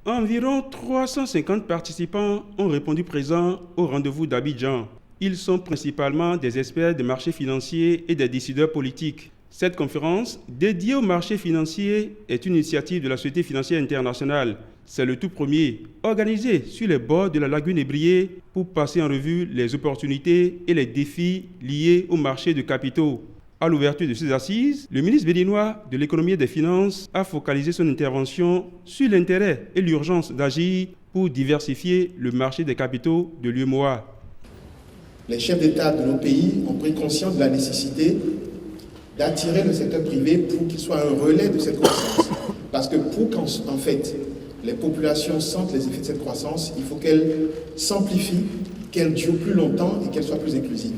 Environ 350 participants ont répondu présents au rendez-vous d'Abidjan. Ils sont principalement des experts des marchés financiers et des décideurs politiques. Cette conférence, dédiée aux marchés financiers, est une initiative de la Société financière internationale. C'est le tout premier, organisé sur les bords de la lagune Ébrié pour passer en revue les opportunités et les défis liés au marché de capitaux. À l'ouverture de ces assises, le ministre béninois de l'économie et des finances a focalisé son intervention sur l'intérêt et l'urgence d'agir pour diversifier le marché des capitaux de l'UEMOA. Les chefs d'État de nos pays ont pris conscience de la nécessité d'attirer le secteur privé pour qu'il soit un relais de cette croissance. Parce que pour qu'en fait les populations sentent les effets de cette croissance, il faut qu'elle s'amplifie, qu'elle dure plus longtemps et qu'elle soit plus inclusive.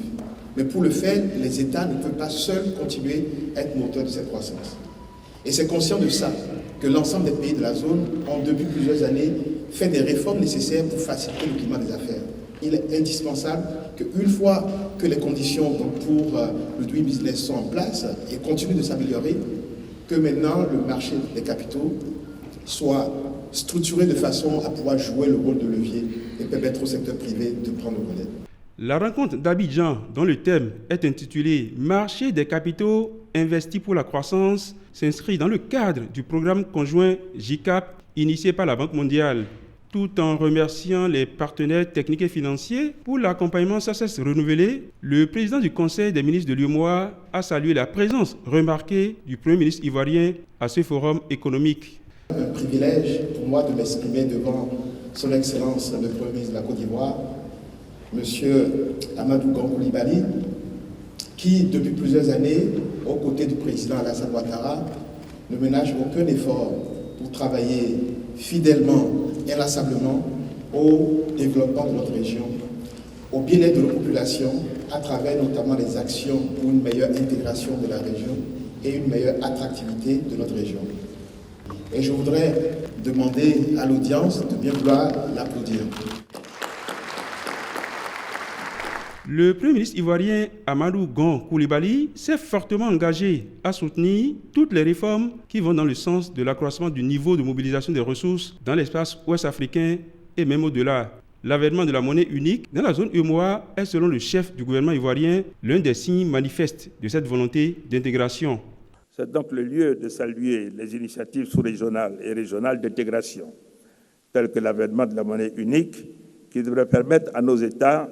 Mais pour le faire, les États ne peuvent pas seuls continuer à être moteurs de cette croissance. Et c'est conscient de ça que l'ensemble des pays de la zone ont depuis plusieurs années fait des réformes nécessaires pour faciliter le climat des affaires. Il est indispensable qu'une fois que les conditions pour le doing business sont en place et continuent de s'améliorer, que maintenant le marché des capitaux soit structuré de façon à pouvoir jouer le rôle de levier et permettre au secteur privé de prendre le relais. La rencontre d'Abidjan, dont le thème est intitulé « Marché des capitaux investis pour la croissance », s'inscrit dans le cadre du programme conjoint JICAP initié par la Banque mondiale. Tout en remerciant les partenaires techniques et financiers pour l'accompagnement sans cesse renouvelé, le président du Conseil des ministres de l'UEMOA a salué la présence remarquée du Premier ministre ivoirien à ce forum économique. Un privilège pour moi de m'exprimer devant son Excellence le Premier ministre de la Côte d'Ivoire, M. Amadou Gon Coulibaly, qui depuis plusieurs années, aux côtés du président Alassane Ouattara, ne ménage aucun effort pour travailler fidèlement, inlassablement au développement de notre région, au bien-être de nos populations, à travers notamment les actions pour une meilleure intégration de la région et une meilleure attractivité de notre région. Et je voudrais demander à l'audience de bien vouloir l'applaudir. Le Premier ministre ivoirien Amadou Gon Coulibaly s'est fortement engagé à soutenir toutes les réformes qui vont dans le sens de l'accroissement du niveau de mobilisation des ressources dans l'espace ouest-africain et même au-delà. L'avènement de la monnaie unique dans la zone UEMOA est, selon le chef du gouvernement ivoirien, l'un des signes manifestes de cette volonté d'intégration. C'est donc le lieu de saluer les initiatives sous-régionales et régionales d'intégration, telles que l'avènement de la monnaie unique, qui devrait permettre à nos États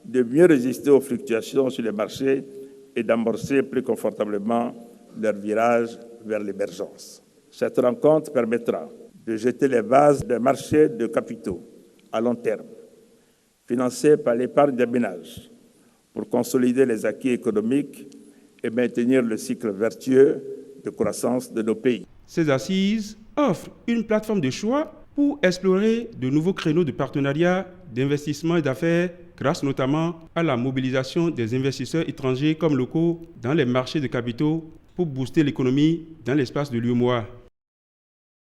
de mieux résister aux fluctuations sur les marchés et d'amorcer plus confortablement leur virage vers l'émergence. Cette rencontre permettra de jeter les bases d'un marché de capitaux à long terme, financé par l'épargne des ménages, pour consolider les acquis économiques et maintenir le cycle vertueux de croissance de nos pays. Ces assises offrent une plateforme de choix pour explorer de nouveaux créneaux de partenariat, d'investissement et d'affaires, grâce notamment à la mobilisation des investisseurs étrangers comme locaux dans les marchés de capitaux pour booster l'économie dans l'espace de l'UEMOA.